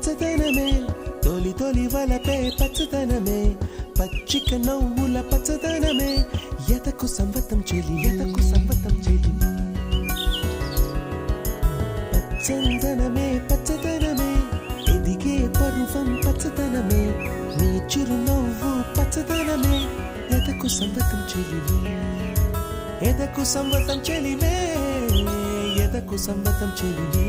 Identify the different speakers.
Speaker 1: పచ్చదనమే తొలి తొలి వలపే పచ్చదనమే పచ్చిక నవ్వుల పచ్చదనమే ఎదకు సంవతం చెలి పచ్చదనమే పచ్చదనమే ఎదిగే పరువం పచ్చదనమే నీ చిరునవ్వు పచ్చదనమే ఎదకు సంవతం చెలివే ఎదకు సంవతం చెలివే ఎదకు సంవతం చెలివే